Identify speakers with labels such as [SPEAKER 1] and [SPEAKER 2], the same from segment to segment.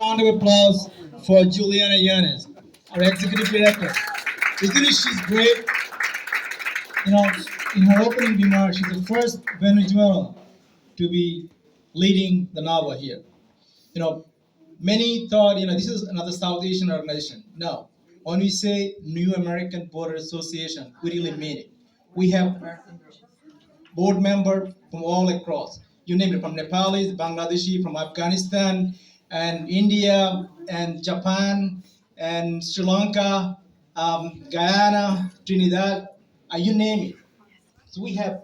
[SPEAKER 1] Round of applause for Juliana Yanes, our executive director. Isn't it she's great? You know, in her opening remarks, she's the first Venezuelan to be leading the NAVA here. You know, many thought, this is another South Asian organization. No. When we say New American Border Association, we really mean it. We have board members from all across. You name it, from Nepalese, Bangladeshi, from Afghanistan, and India, and Japan, and Sri Lanka, Guyana, Trinidad, you name it. So we have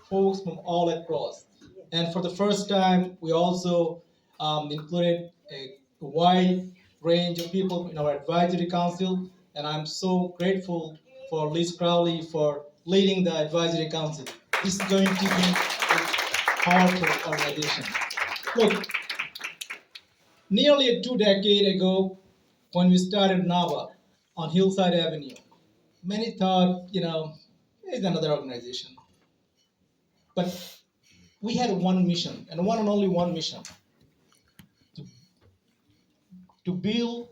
[SPEAKER 1] folks from all across. And for the first time, we also included a wide range of people in our advisory council. And I'm so grateful for Liz Crowley for leading the advisory council. This is going to be a powerful organization. Look, nearly 2 decades ago, when we started NAVA on Hillside Avenue, many thought, it's another organization. But we had one mission, and one and only one mission, to build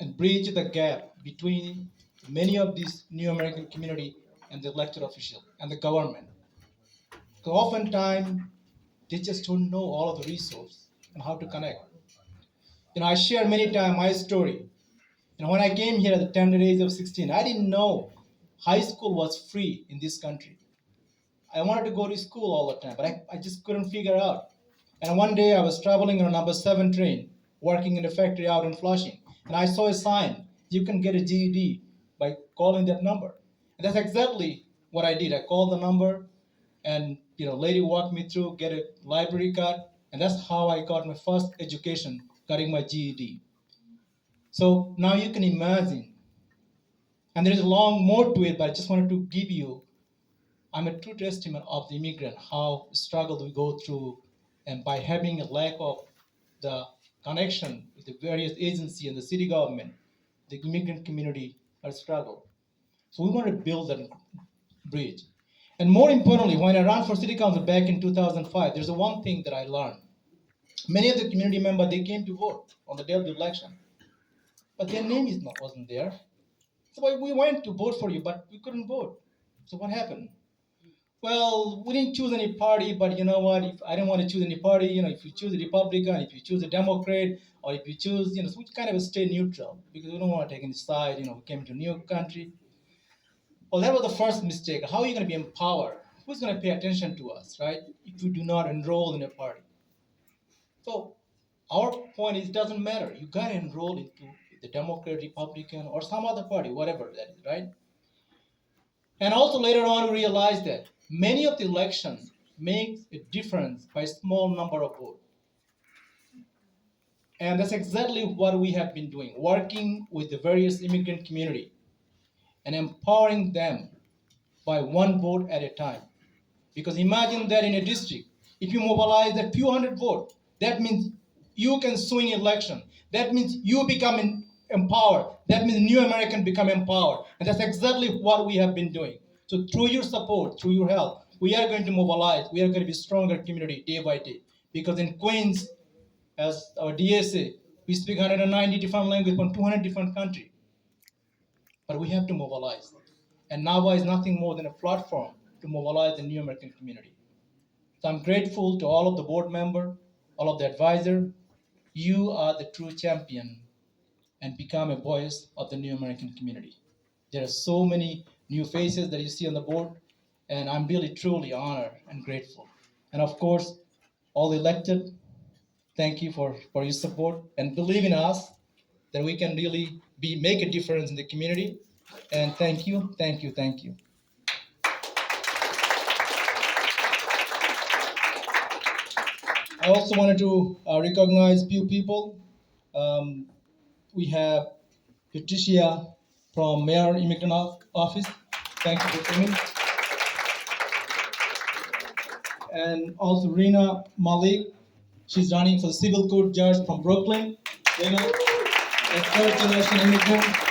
[SPEAKER 1] and bridge the gap between many of these new American community and the elected official and the government. Because oftentimes, they just don't know all of the resources and how to connect. I share many times my story. When I came here at the tender age of 16, I didn't know high school was free in this country. I wanted to go to school all the time, but I just couldn't figure out. And one day I was traveling on a number 7 train, working in a factory out in Flushing, and I saw a sign, you can get a GED by calling that number. And that's exactly what I did. I called the number, and lady walked me through, get a library card, and that's how I got my first education, getting my GED. So now you can imagine, and there is a long more to it, but I just wanted to give you, I'm a true testament of the immigrant, how struggle we go through, and by having a lack of the connection with the various agencies and the city government, the immigrant community are struggle. So we want to build that bridge. And more importantly, when I ran for city council back in 2005, there's one thing that I learned. Many of the community members, they came to vote on the day of the election, but their name wasn't there. So we went to vote for you, but we couldn't vote. So what happened? Well, we didn't choose any party, but you know what? If I didn't want to choose any party, if you choose a Republican, if you choose a Democrat, or if you choose, so we kind of stay neutral because we don't want to take any side. We came to a new country. Well, that was the first mistake. How are you going to be empowered? Who's going to pay attention to us, right? If we do not enroll in a party. So our point is, it doesn't matter. You got to enroll into the Democrat, Republican, or some other party, whatever that is, right? And also later on, we realized that many of the elections make a difference by a small number of votes. And that's exactly what we have been doing, working with the various immigrant community and empowering them by one vote at a time. Because imagine that in a district, if you mobilize a few hundred votes, that means you can swing election. That means you become empowered. That means new Americans become empowered. And that's exactly what we have been doing. So through your support, through your help, we are going to mobilize. We are going to be stronger community day by day. Because in Queens, as our DSA, we speak 190 different languages from 200 different countries. But we have to mobilize. And NAVA is nothing more than a platform to mobilize the new American community. So I'm grateful to all of the board members, all of the advisors. You are the true champion and become a voice of the new American community. There are so many new faces that you see on the board, and I'm really truly honored and grateful. And of course, all elected, thank you for your support and believe in us that we can really make a difference in the community. And thank you, thank you, thank you. I also wanted to recognize a few people. We have Patricia from Mayor Immigrant Office. Thank you for coming. And also Rina Malik. She's running for the civil court judge from Brooklyn. Rina, a third generation immigrant.